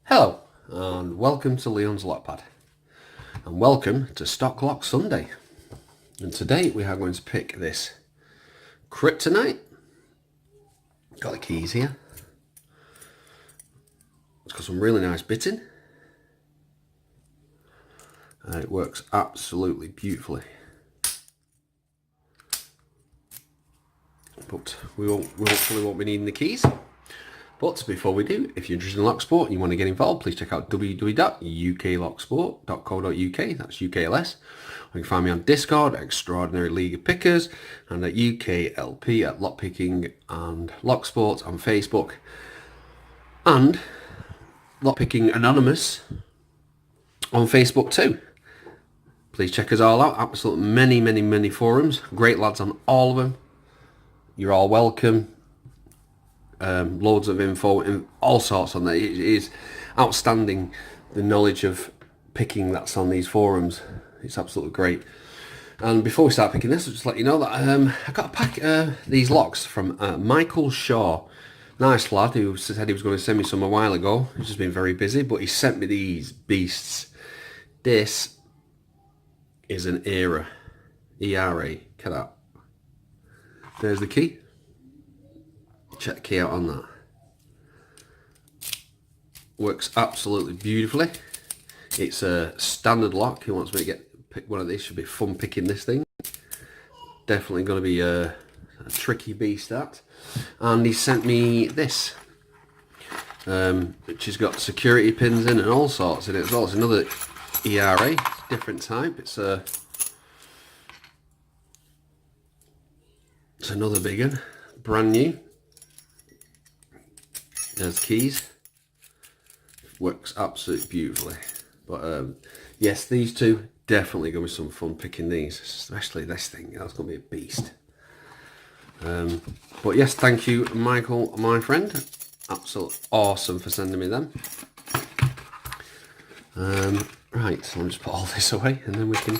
Hello and welcome to Leons.lockpad and welcome to Stock Lock Sunday. And today we are going to pick this kryptonite. Got the keys here. It's got some really nice bitting. It works absolutely beautifully. But we hopefully won't be needing the keys. But before we do, if you're interested in lock sport and you want to get involved, please check out www.uklocksport.co.uk. That's UKLS. You can find me on Discord, Extraordinary League of Pickers, and at UKLP at Lockpicking and Lock Sport on Facebook. And Lockpicking Anonymous on Facebook too. Please check us all out. Absolutely many forums. Great lads on all of them. You're all welcome. Loads of info and all sorts on there. It is outstanding, the knowledge of picking that's on these forums. It's absolutely great. And before we start picking this, I'll just let you know that I got a pack these locks from Michael Shaw. Nice lad who said he was going to send me some a while ago. He's just been very busy, but he sent me these beasts. This is an ERA. ERA. Look at that. There's the key. Check the key out on that. Works absolutely beautifully. It's a standard lock. Who wants me to pick one of these? Should be fun picking this thing. Definitely going to be a tricky beast that. And he sent me this, which has got security pins in and all sorts in it as well. It's another ERA, different type. It's another big one, brand new. There's keys. Works absolutely beautifully. But yes, these two, definitely going to be some fun picking these, especially this thing. That's going to be a beast. But yes, thank you, Michael, my friend. Absolutely awesome for sending me them. Right, so I'll just put all this away and then we can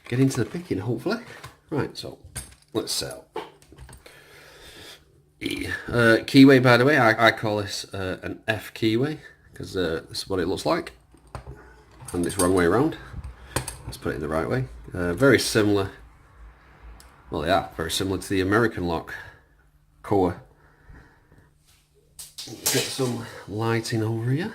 get into the picking, hopefully. Right, so let's sell. Keyway, by the way, I call this an F keyway because this is what it looks like, and it's wrong way around. Let's put it in the right way. Very similar. Well, yeah, very similar to the American lock core. Get some lighting over here.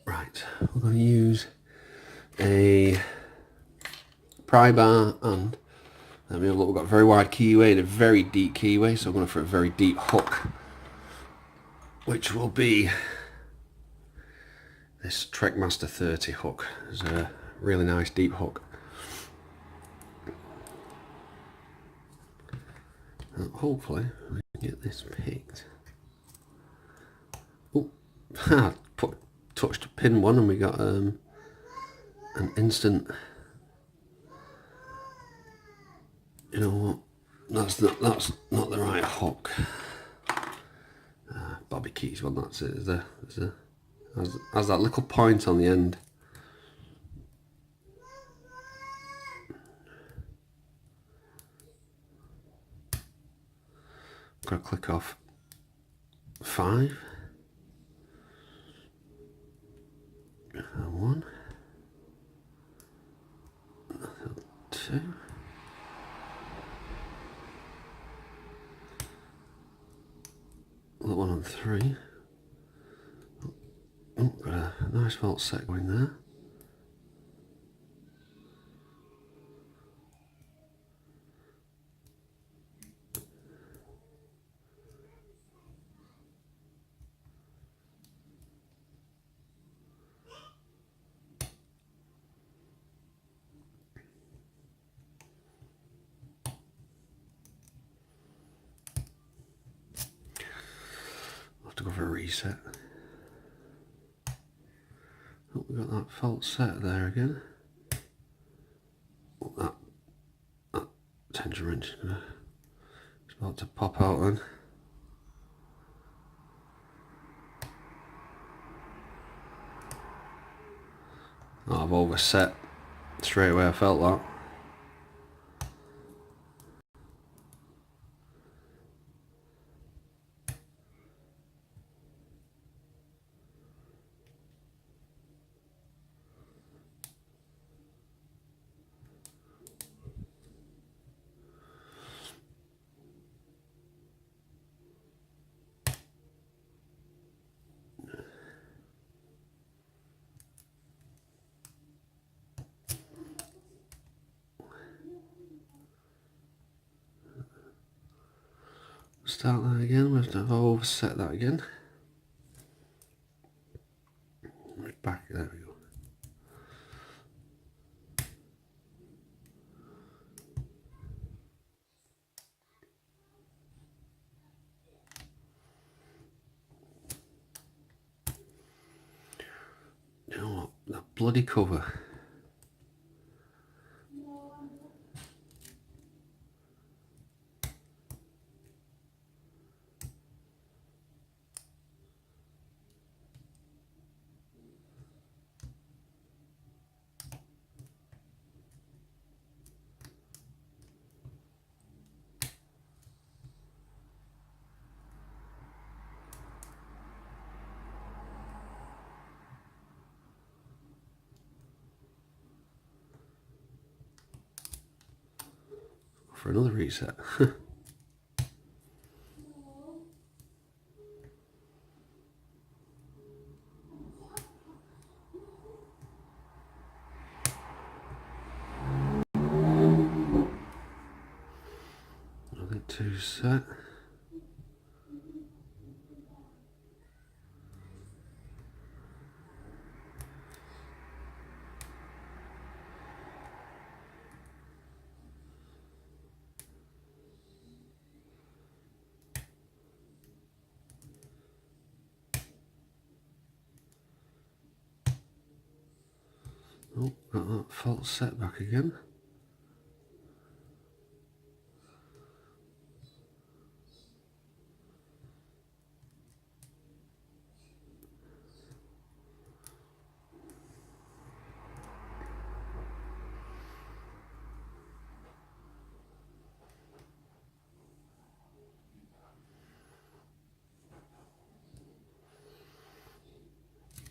Right, we're going to use a pry bar and let me have a look. We've got a very wide keyway and a very deep keyway, so I'm going for a very deep hook, which will be this Trekmaster 30 hook. It's a really nice deep hook. And hopefully we can get this picked. Oh, touched a pin one and we got an instant. You know what? That's not the right hook. Bobby Keys one. That's it. Has that little point on the end. Got to click off 5. 1. 2. That one on 3. Oh, got a nice vault set going there. To go for a reset. Oh, we got that fault set there again. Oh, that tension wrench is about to pop out then. Oh, I've overset straight away. I felt that. Start that again. We have to overset that again. Back, there we go. You know what? That bloody cover. For another reset. Another 2 set. Oh, got that false set back again.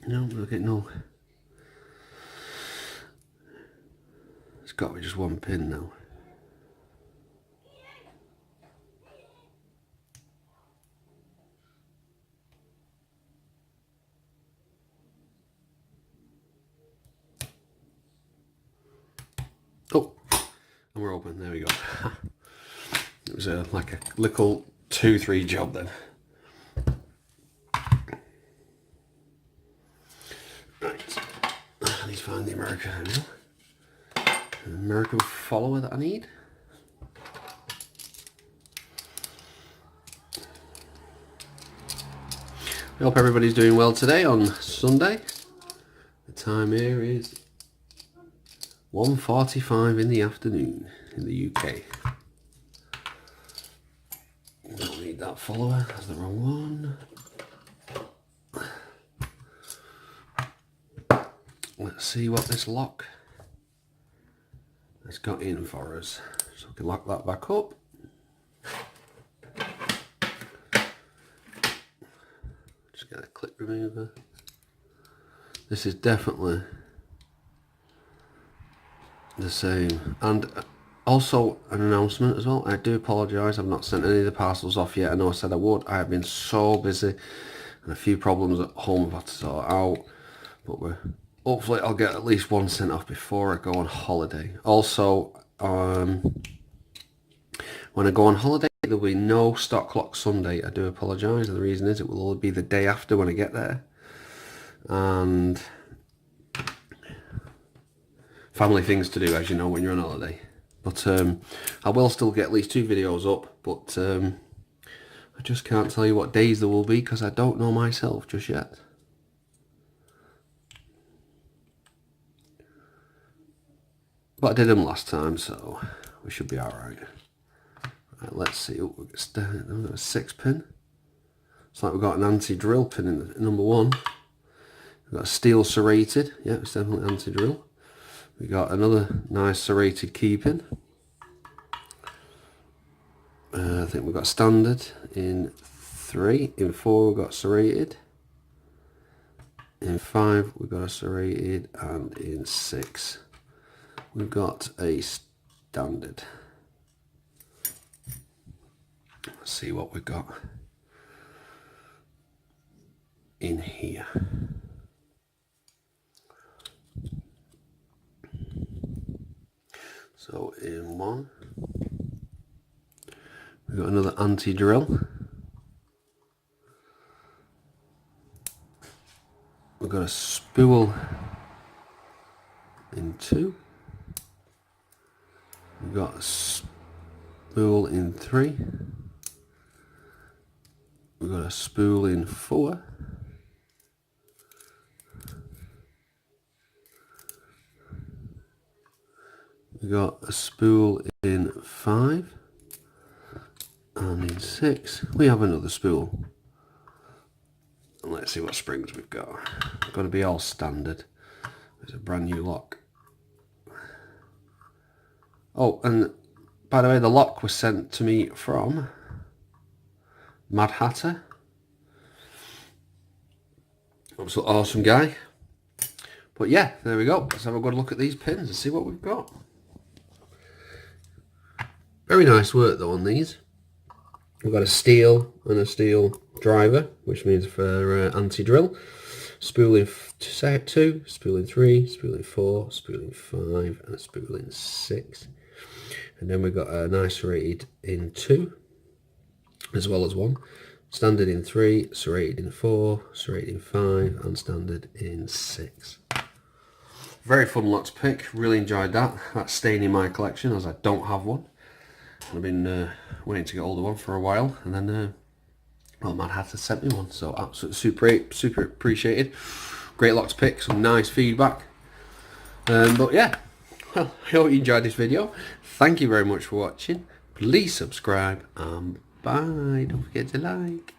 No, we'll get no. It's got to be just one pin now. Oh, and we're open. There we go. It was like a little 2-3 job then. Right, I need to find the American follower that I need. I hope everybody's doing well today on Sunday. The time here is 1:45 in the afternoon in the UK. Don't need that follower, that's the wrong one. Let's see what this lock has got in for us. So we can lock that back up. Just get a clip remover. This is definitely the same. And also an announcement as well. I do apologise, I've not sent any of the parcels off yet. I know I said I would. I have been so busy and a few problems at home I've had to sort out. But hopefully I'll get at least one sent off before I go on holiday. Also, when I go on holiday, there will be no stock lock Sunday. I do apologise, and the reason is it will only be the day after when I get there. And family things to do, as you know, when you're on holiday. But I will still get at least 2 videos up, but I just can't tell you what days there will be because I don't know myself just yet. But I did them last time, so we should be alright. Right, let's see. Oh, we've got a 6 pin. It's like we've got an anti-drill pin in number 1. We've got a steel serrated. Yeah, it's definitely anti-drill. We got another nice serrated key pin. I think we've got standard in 3. In 4 we've got serrated. In 5 we've got a serrated, and in 6 we've got a standard. Let's see what we've got in here. So in 1 we've got another anti-drill. got a spool in 2. We've got a spool in 3. We've got a spool in 4. We've got a spool in 5. And in 6 we have another spool. And let's see what springs we've got. It's got to be all standard. There's a brand new lock. Oh, and by the way, the lock was sent to me from Mad Hatter. Absolute awesome guy. But yeah, there we go. Let's have a good look at these pins and see what we've got. Very nice work though on these. We've got a steel and a steel driver, which means for anti-drill. Spool in 2, spool in 3, spool in 4, spool in 5, and a spool in 6. And then we've got a nice serrated in 2, as well as 1. Standard in 3, serrated in 4, serrated in 5, and standard in 6. Very fun lot to pick. Really enjoyed that. That's staying in my collection as I don't have one. I've been waiting to get hold of one for a while, and then well, Mad Hatter sent me one, so absolutely super appreciated. Great lot to pick, some nice feedback. But yeah, well, I hope you enjoyed this video. Thank you very much for watching. Please subscribe, and bye. Don't forget to like.